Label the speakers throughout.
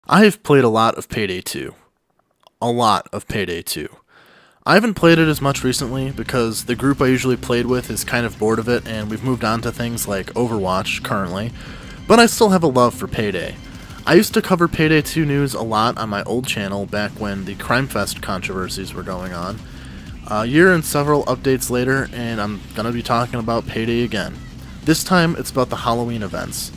Speaker 1: I have played a lot of Payday 2. A lot of Payday 2. I haven't played it as much recently because the group I usually played with is kind of bored of it and we've moved on to things like Overwatch currently, but I still have a love for Payday. I used to cover Payday 2 news a lot on my old channel back when the Crime Fest controversies were going on. A year and several updates later, and I'm gonna be talking about Payday again. This time it's about the Halloween events.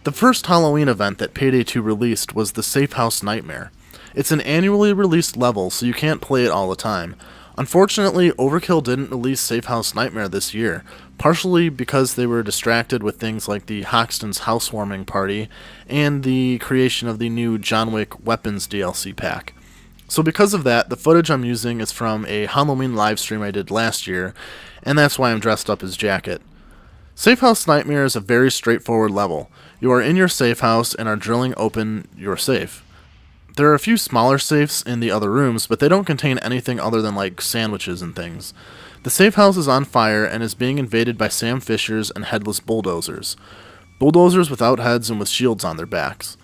Speaker 1: The first Halloween event that Payday 2 released was the Safe House Nightmare. It's an annually released level, so you can't play it all the time. Unfortunately, Overkill didn't release Safe House Nightmare this year, partially because they were distracted with things like the Hoxton's housewarming party and the creation of the new John Wick Weapons DLC pack. So because of that, the footage I'm using is from a Halloween livestream I did last year, and that's why I'm dressed up as Jacket. Safe House Nightmare is a very straightforward level. You are in your safe house and are drilling open your safe. There are a few smaller safes in the other rooms, but they don't contain anything other than like sandwiches and things. The safe house is on fire and is being invaded by Sam Fishers and headless bulldozers. Bulldozers without heads and with shields on their backs.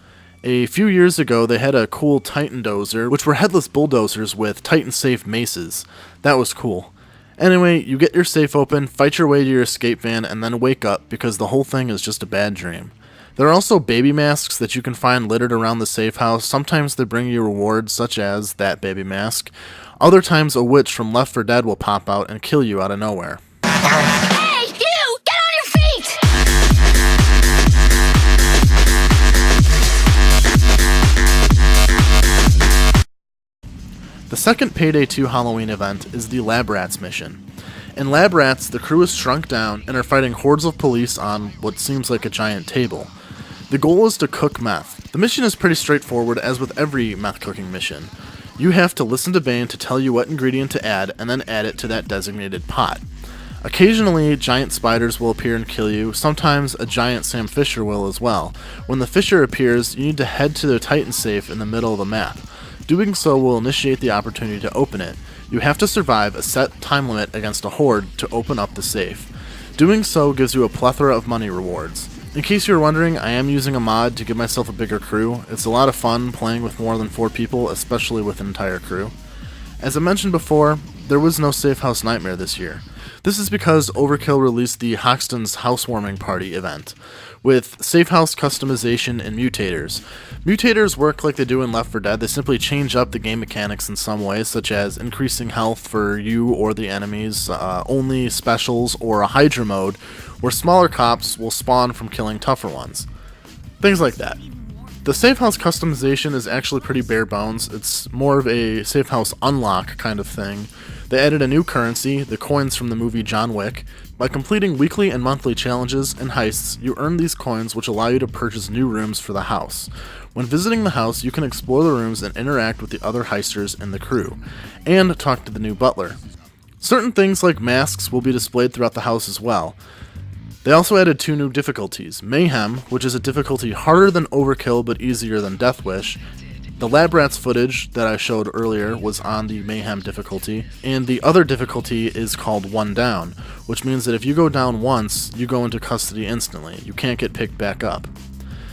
Speaker 1: A few years ago, they had a cool Titan dozer, which were headless bulldozers with Titan safe maces. That was cool. Anyway, you get your safe open, fight your way to your escape van, and then wake up because the whole thing is just a bad dream. There are also baby masks that you can find littered around the safe house. Sometimes they bring you rewards such as that baby mask. Other times a witch from Left 4 Dead will pop out and kill you out of nowhere.
Speaker 2: Hey, you! Get on your feet!
Speaker 1: The second Payday 2 Halloween event is the Lab Rats mission. In Lab Rats, the crew is shrunk down and are fighting hordes of police on what seems like a giant table. The goal is to cook meth. The mission is pretty straightforward, as with every meth cooking mission. You have to listen to Bane to tell you what ingredient to add, and then add it to that designated pot. Occasionally, giant spiders will appear and kill you. Sometimes a giant Sam Fisher will as well. When the Fisher appears, you need to head to the Titan safe in the middle of the map. Doing so will initiate the opportunity to open it. You have to survive a set time limit against a horde to open up the safe. Doing so gives you a plethora of money rewards. In case you're wondering, I am using a mod to give myself a bigger crew. It's a lot of fun playing with more than 4 people, especially with an entire crew. As I mentioned before, there was no Safe House Nightmare this year. This is because Overkill released the Hoxton's housewarming party event, with safe house customization and mutators. Mutators work like they do in Left 4 Dead. They simply change up the game mechanics in some ways, such as increasing health for you or the enemies, only specials, or a Hydra mode, where smaller cops will spawn from killing tougher ones. Things like that. The safe house customization is actually pretty bare bones. It's more of a safe house unlock kind of thing. They added a new currency, the coins from the movie John Wick. By completing weekly and monthly challenges and heists, you earn these coins which allow you to purchase new rooms for the house. When visiting the house, you can explore the rooms and interact with the other heisters in the crew, and talk to the new butler. Certain things like masks will be displayed throughout the house as well. They also added 2 new difficulties, Mayhem, which is a difficulty harder than Overkill but easier than Death Wish. The Lab Rats footage that I showed earlier was on the Mayhem difficulty, and the other difficulty is called One Down, which means that if you go down once, you go into custody instantly. You can't get picked back up.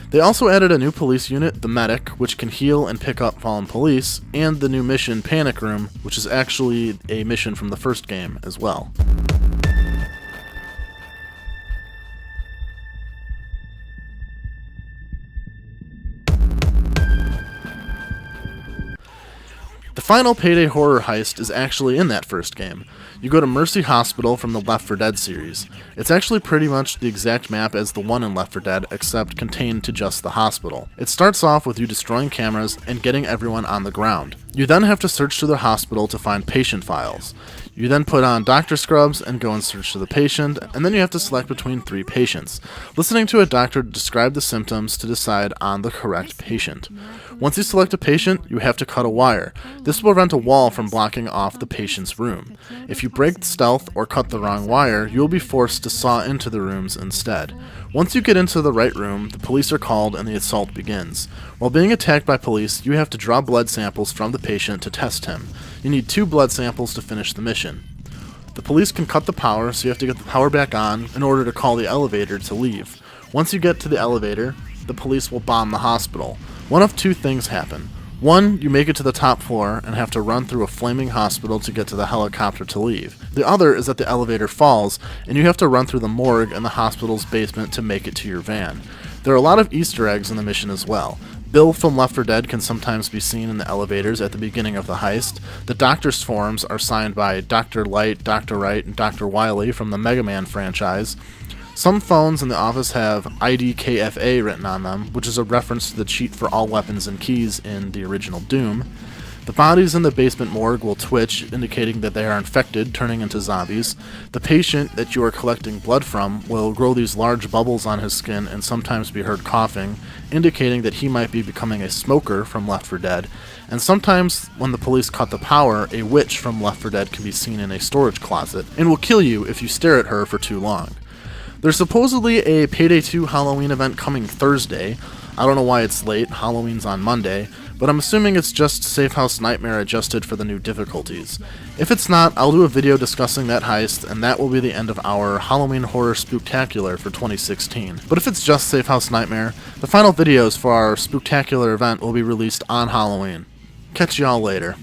Speaker 1: They also added a new police unit, the Medic, which can heal and pick up fallen police, and the new mission, Panic Room, which is actually a mission from the first game as well. The final Payday horror heist is actually in that first game. You go to Mercy Hospital from the Left 4 Dead series. It's actually pretty much the exact map as the one in Left 4 Dead, except contained to just the hospital. It starts off with you destroying cameras and getting everyone on the ground. You then have to search through the hospital to find patient files. You then put on doctor scrubs and go and search for the patient, and then you have to select between 3 patients, listening to a doctor describe the symptoms to decide on the correct patient. Once you select a patient, you have to cut a wire. This will prevent a wall from blocking off the patient's room. If you break stealth or cut the wrong wire, you will be forced to saw into the rooms instead. Once you get into the right room, the police are called and the assault begins. While being attacked by police, you have to draw blood samples from the patient to test him. You need 2 blood samples to finish the mission. The police can cut the power, so you have to get the power back on in order to call the elevator to leave. Once you get to the elevator, the police will bomb the hospital. One of 2 things happen. 1, you make it to the top floor and have to run through a flaming hospital to get to the helicopter to leave. The other is that the elevator falls, and you have to run through the morgue in the hospital's basement to make it to your van. There are a lot of Easter eggs in the mission as well. Bill from Left 4 Dead can sometimes be seen in the elevators at the beginning of the heist. The doctor's forms are signed by Dr. Light, Dr. Wright, and Dr. Wily from the Mega Man franchise. Some phones in the office have IDKFA written on them, which is a reference to the cheat for all weapons and keys in the original Doom. The bodies in the basement morgue will twitch, indicating that they are infected, turning into zombies. The patient that you are collecting blood from will grow these large bubbles on his skin and sometimes be heard coughing, indicating that he might be becoming a smoker from Left 4 Dead. And sometimes, when the police cut the power, a witch from Left 4 Dead can be seen in a storage closet, and will kill you if you stare at her for too long. There's supposedly a Payday 2 Halloween event coming Thursday. I don't know why it's late, Halloween's on Monday, but I'm assuming it's just Safe House Nightmare adjusted for the new difficulties. If it's not, I'll do a video discussing that heist, and that will be the end of our Halloween Horror Spooktacular for 2016. But if it's just Safe House Nightmare, the final videos for our Spooktacular event will be released on Halloween. Catch y'all later.